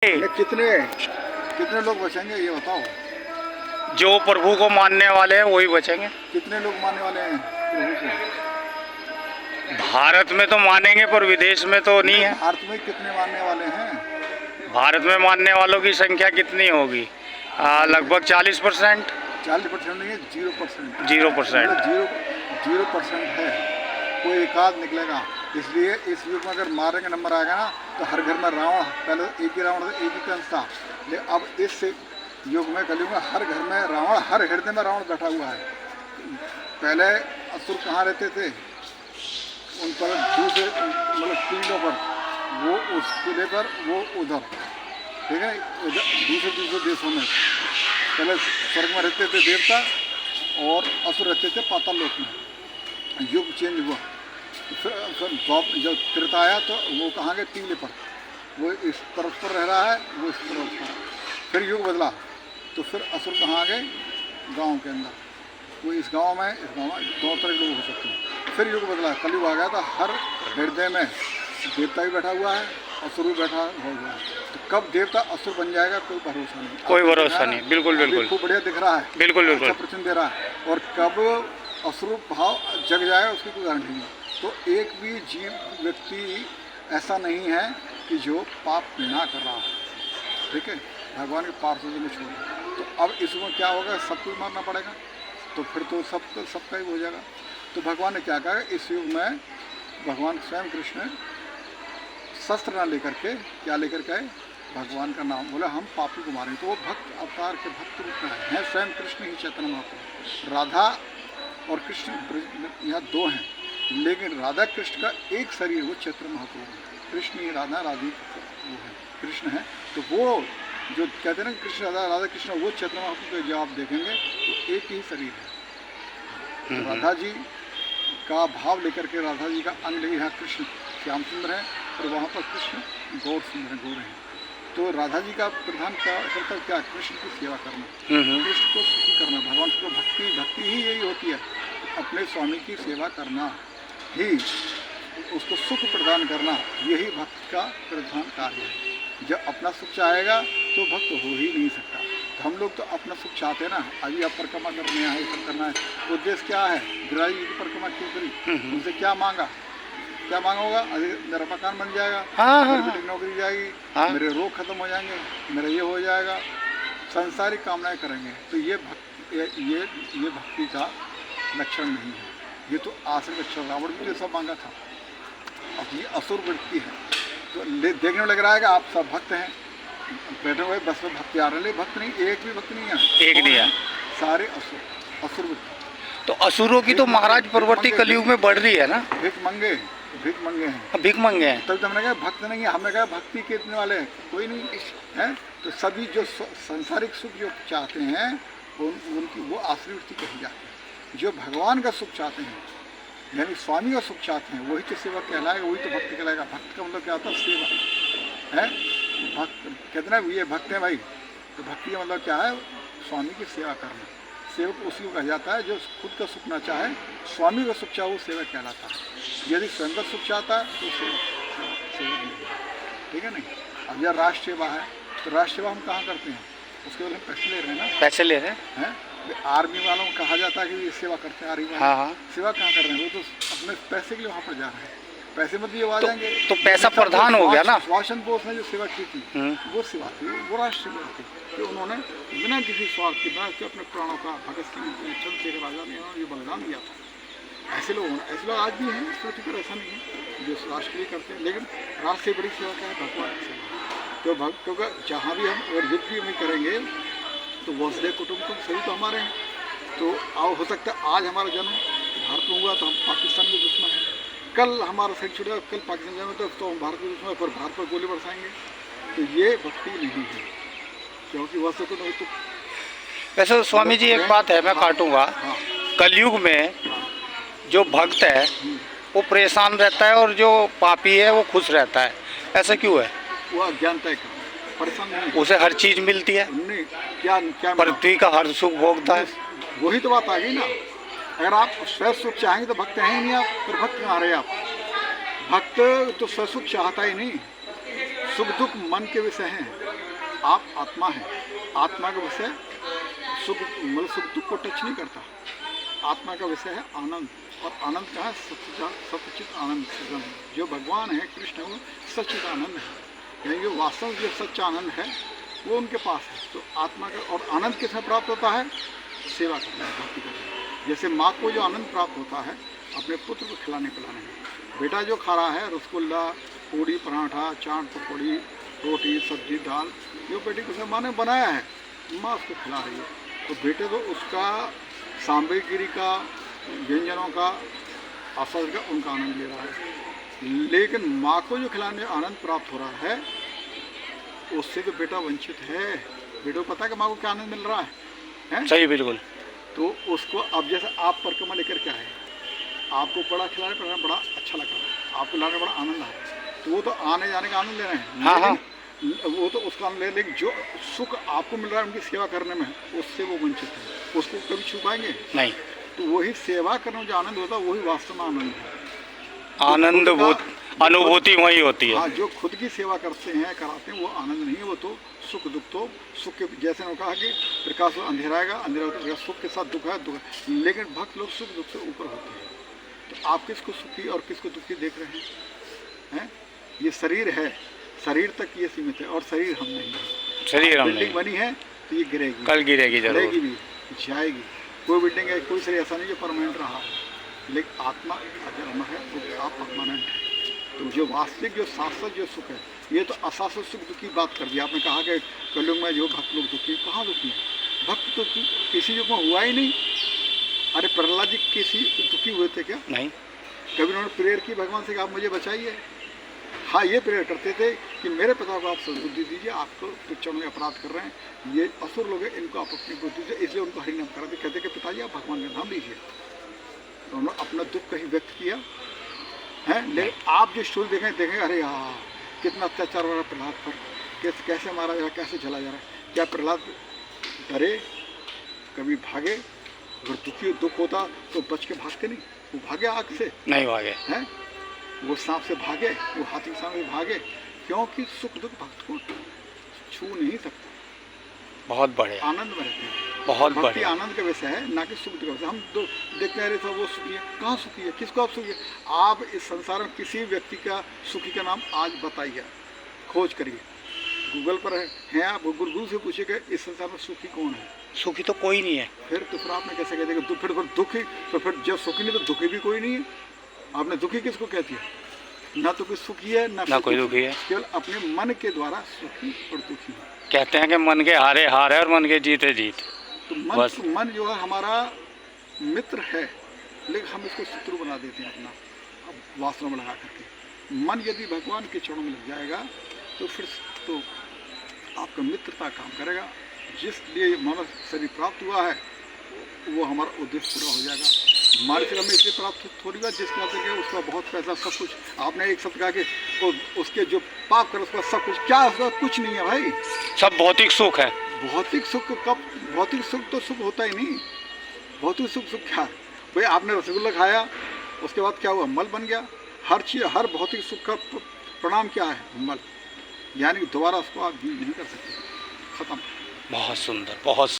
कितने कितने लोग बचेंगे ये बताओ। जो प्रभु को मानने वाले हैं वही बचेंगे। कितने लोग मानने वाले हैं प्रभु को? भारत में तो मानेंगे पर विदेश में तो नहीं है। भारत में कितने मानने वाले हैं? भारत में मानने वालों की संख्या कितनी होगी? लगभग 40%। 40% नहीं है, 0%। 0%। 0% है, कोई एकाध निकलेगा। इसलिए इस युग में अगर मारेंगे नंबर आएगा ना तो हर घर में रावण, पहले एक ही रावण था, एक ही कंस था, लेकिन अब इस युग में कलयुग में हर घर में रावण, हर हृदय में रावण बैठा हुआ है। पहले असुर कहाँ रहते थे? उन पर दूसरे मतलब टीलों पर, वो उस किले पर, वो उधर, ठीक है, दूसरे देशों में। पहले स्वर्ग में रहते थे देवता और असुर रहते थे पाताल लोक में। युग चेंज हुआ तो फिर जब त्रेता आया तो वो कहाँ गए? टीले पर, वो इस तरफ पर रह रहा है, वो इस तरफ पर। फिर युग बदला तो फिर असुर कहाँ आ गए? गाँव के अंदर, वो इस गांव में दो तरह के लोग हो सकते हैं। फिर युग बदला, कलयुग आ गया था, हर हृदय में देवता भी बैठा हुआ है, असुर भी बैठा हुआ है। तो कब देवता असुर बन जाएगा कोई भरोसा नहीं, कोई भरोसा नहीं। बिल्कुल बिल्कुल, खूब बढ़िया दिख रहा है, बिल्कुल बिल्कुल, अच्छा प्रचंड दे रहा है। और कब असुर भाव जग जाएगा उसकी कोई गारंटी नहीं। तो एक भी जीव व्यक्ति ऐसा नहीं है कि जो पाप ना कर रहा है, ठीक है, भगवान के पार्षद में छोड़। तो अब इसमें क्या होगा? सबको मारना पड़ेगा, तो फिर तो सबका ही हो जाएगा। तो भगवान ने क्या कहा? इस युग में भगवान स्वयं कृष्ण शस्त्र ना लेकर के, क्या लेकर के आए? भगवान का नाम। बोला हम पापी को मारेंगे। तो वो भक्त अवतार के भक्त रूप में हैं, स्वयं कृष्ण ही चैतन्य महाप्रभु। राधा और कृष्ण यहाँ दो हैं, लेकिन राधा कृष्ण का एक शरीर, वो चैतन्य महाप्रभु है। कृष्ण ही राधा, राधी वो है, कृष्ण है। तो वो जो कहते हैं ना कृष्ण राधा कृष्ण, वो चैतन्य महाप्रभु को जब आप देखेंगे तो एक ही शरीर है। तो राधा जी का भाव लेकर के, राधा जी का अंग लेकर यहाँ कृष्ण श्याम सुंदर है और वहाँ पर कृष्ण गौर सुंदर है, गौर हैं। तो राधा जी का प्रधान कर्तव्य क्या? कृष्ण की सेवा करना, कृष्ण को सुखी करना। भगवान को भक्ति ही यही होती है, अपने स्वामी की सेवा करना ही, उसको सुख प्रदान करना, यही भक्त का प्रधान कार्य है। जब अपना सुख चाहेगा तो भक्त हो ही नहीं सकता। तो हम लोग तो अपना सुख चाहते हैं ना, अभी आप परिक्रमा करने हैं, ये सब करना है। उद्देश्य क्या है? गिरिराज जी की परिक्रमा क्यों करी? उनसे क्या मांगा? क्या मांगा होगा? अरे मेरा मकान बन जाएगा, मेरी नौकरी जाएगी, मेरे रोग खत्म हो जाएंगे, मेरा ये हो जाएगा, सांसारिक कामनाएं करेंगे। तो ये भक्ति का लक्षण नहीं है। ये तो आश्रम लक्षण, रावण भी ये सब मांगा था। अब ये असुर वृत्ति है। तो देखने में लग रहा है कि आप सब भक्त हैं, बैठे हुए बस में भक्ति आ रहे हैं, भक्त नहीं, एक भी भक्त नहीं है, एक नहीं है, सारे असुर वृत्ति। तो असुरों की तो महाराज प्रवृत्ति कलयुग में बढ़ रही है ना। भीख मंगे हैं, भीख मंगे हैं। तब तो हमने कहा भक्त नहीं है, हमने कहा भक्ति कितने वाले हैं? कोई नहीं है। तो सभी जो सांसारिक सुख जो चाहते हैं उनकी वो आश्रय वृत्ति कही जाती है। जो भगवान का सुख चाहते हैं, यानी स्वामी का सुख चाहते हैं, वही तो सेवा कहलाएगा, वही तो भक्त कहलाएगा। भक्त का मतलब क्या होता है? सेवा है। भक्त कहते ना ये भक्त है भाई, तो भक्ति का मतलब क्या है? स्वामी की सेवा करना। सेवक उसी को कहा जाता है जो खुद का सुख ना चाहे, स्वामी का सुख चाहे, वो सेवक कहलाता है। यदि स्वयं का सुख चाहता है तो सेवक नहीं, ठीक है नहीं। अब यह राष्ट्र सेवा है, तो राष्ट्र सेवा हम कहाँ करते हैं? उसके लिए हम पैसे ले रहे हैं ना, पैसे ले रहे हैं। आर्मी वालों को कहा जाता है कि ये सेवा करते हैं, आर्मी वाले सेवा कहाँ कर रहे हैं? वो तो अपने पैसे के लिए वहाँ पर जा रहे हैं। पैसे मतलब ये आ जाएंगे तो पैसा प्रधान हो गया ना। सुभाष बोस ने जो सेवा की थी वो सेवा थी, वो राष्ट्र सेवा थी कि उन्होंने बिना किसी स्वार्थ के, बिना के अपने प्राणों का, भगत सिंह, चंद्रशेखर आजाद ने ये बलिदान दिया था। ऐसे लोग आज भी हैं पृथ्वी पर, ऐसा नहीं है जो राष्ट्र के लिए करते हैं। लेकिन राष्ट्र से बड़ी सेवा क्या है? भगवान की सेवा। तो भक्तों का जहाँ भी हम और युद्ध भी हमें करेंगे तो वसुधैव कुटुंबकम सभी तो हमारे हैं। तो हो सकता है आज हमारा जन्म भारत में हुआ तो हम पाकिस्तान के दुश्मन हैं, कल हमारा शरीर छूटेगा, कल पाकिस्तान जन्म तो हम भारत के दुश्मन पर भारत पर गोली बरसाएंगे। तो ये भक्ति नहीं है, क्योंकि वैसे तो नहीं। तो वैसे तो स्वामी जी एक बात है, मैं काटूंगा। कलयुग में जो भक्त है वो परेशान रहता है और जो पापी है वो खुश रहता है, ऐसा क्यों है? वो अज्ञानता है, परेशान नहीं, उसे हर चीज मिलती है, नहीं क्या पृथ्वी का हर सुख भोगता है। वही तो बात आ गई ना। अगर आप स्वयं सुख चाहेंगे तो भक्त हैं ही नहीं आप, फिर भक्त कहाँ रहे आप? भक्त तो स्वसुख चाहता ही नहीं, सुख दुख मन के विषय हैं, आप आत्मा हैं, आत्मा का विषय सुख मतलब सुख दुख को टच नहीं करता। आत्मा का विषय है आनंद, और आनंद का है सच्चित आनंद सदन। जो भगवान है कृष्ण वो सच्चित आनंद है, यानी जो वास्तव जो सच्चा आनंद है वो उनके पास है। तो आत्मा का और आनंद किसमें प्राप्त होता है? सेवा करना, भक्ति करना। जैसे माँ को जो आनंद प्राप्त होता है अपने पुत्र को खिलाने पिलाने में, बेटा जो खा रहा है रसगुल्ला, पूड़ी, पराठा, चाट, पकौड़ी, रोटी, सब्जी, दाल, जो बेटी को माँ ने बनाया है, माँ उसको खिला रही है, तो बेटे तो उसका सामग्री का, व्यंजनों का, असर का उनका आनंद ले रहा है। लेकिन माँ को जो खिलाने आनंद प्राप्त हो रहा है उससे तो बेटा वंचित है। बेटे को पता है कि माँ को क्या आनंद मिल रहा है? सही, बिल्कुल। तो उसको अब जैसे आप परिक्रमा लेकर के आए, आपको बड़ा खिलाने पर बड़ा अच्छा लग रहा है, आपको लाने बड़ा आनंद आ रहा है, तो वो तो आने जाने का आनंद ले रहे हैं। हाँ, हाँ। वो तो उसका आनंद ले, लेकिन जो सुख आपको मिल रहा है उनकी सेवा करने में, उससे वो वंचित है, उसको कभी छू पाएंगे नहीं। तो वही सेवा करने में जो आनंद होता है वही वास्तव में आनंद है। आनंद अनुभूति वही होती है। हाँ, जो खुद की सेवा करते हैं, कराते हैं, वो आनंद नहीं है, वो तो सुख दुख। तो सुख के जैसे उन्होंने कहा कि प्रकाश और अंधेरा आएगा, अंधेरा होता है, सुख के साथ दुख है, दुख है। लेकिन भक्त लोग सुख दुख से ऊपर होते हैं। तो आप किसको सुखी और किसको दुखी देख रहे हैं? ये शरीर है, शरीर तक ये सीमित है, और शरीर हम नहीं है। शरीर हम बिल्डिंग नहीं, बनी है तो ये गिरेगी, कल गिरेगी, जरूर भी, जाएगी। कोई बिल्डिंग है, कोई शरीर ऐसा नहीं जो परमानेंट रहा, लेकिन आत्मा अगर अमर है तो आप परमानेंट है। तो जो वास्तविक जो शाश्वत जो सुख है, ये तो अशाश्वत सुख दुख की बात कर दी आपने। कहा कि कलयुग में जो भक्त लोग दुखी, कहाँ दुखी है? भक्त तो किसी युग में हुआ ही नहीं। अरे प्रहलाद जी किसी दुखी हुए थे क्या? नहीं। कभी उन्होंने प्रेयर की भगवान से कि आप मुझे बचाइए? हाँ, ये प्रेयर करते थे कि मेरे पिता को आप सद्बुद्धि दीजिए, आपको तुच्छों में अपराध कर रहे हैं, ये असुर लोग हैं, इनको आप अपनी बुद्धि से, इसलिए उनको हरिनाम कराते। कहते कि पिताजी आप भगवान का नाम लीजिए। तो उन्होंने अपना दुख कहीं व्यक्त किया है। लेकिन आप जो स्टोरी देखें, अरे यार कितना अत्याचार हो रहा है प्रहलाद पर, कैसे मारा जा रहा है, कैसे चला जा रहा है। क्या प्रहलाद डरे? कभी भागे? अगर दुख होता तो बच के भागते नहीं? वो भागे आग से? नहीं भागे हैं। वो सांप से भागे, वो हाथी के सामने भागे, क्योंकि सुख दुख भक्त को छू नहीं सकता। बहुत बढ़िया, आनंद में रहते हैं, बहुत भक्ति बढ़िया। आनंद का विषय है, ना कि सुख दुख का विषय। हम तो देखते हैं सब वो सुखी है, कहाँ सुखी है? किसको आप सुखी है? आप इस संसार में किसी व्यक्ति का सुखी का नाम आज बताइए, खोज करिए, गूगल पर है आप गुरु से पूछिएगा इस संसार में सुखी कौन है? सुखी तो कोई नहीं है। फिर आपने कैसे कह दिया फिर दुखी? तो फिर जब सुखी नहीं तो दुखी भी कोई नहीं है। आपने दुखी किसको कहती है? ना तो कोई सुखी है ना कोई दुखी है, केवल अपने मन के द्वारा सुखी और दुखी है। कहते हैं कि मन के हारे हार है और मन के जीते जीत। तो मन जो है हमारा मित्र है, लेकिन हम इसको शत्रु बना देते हैं अपना वासना में लगा करके। मन यदि भगवान के चरणों में लग जाएगा तो फिर तो आपका मित्रता काम करेगा। जिसलिए मानव शरीर प्राप्त हुआ है वो हमारा उद्देश्य पूरा हो जाएगा। मानसिक में इसलिए प्राप्त थोड़ी बात जिसके करके उसका बहुत पैसा, सब कुछ। आपने एक शब्द कहा कि उसके जो पाप कर उसका सब कुछ, क्या उसका कुछ नहीं है भाई, सब भौतिक सुख है। भौतिक सुख कब? भौतिक सुख तो सुख होता ही नहीं। भौतिक सुख क्या है भाई? आपने रसगुल्ला खाया, उसके बाद क्या हुआ? मल बन गया। हर चीज़, हर भौतिक सुख का परिणाम क्या है? मल। यानी दोबारा उसको आप यूज नहीं कर सकते, खत्म। बहुत सुंदर, बहुत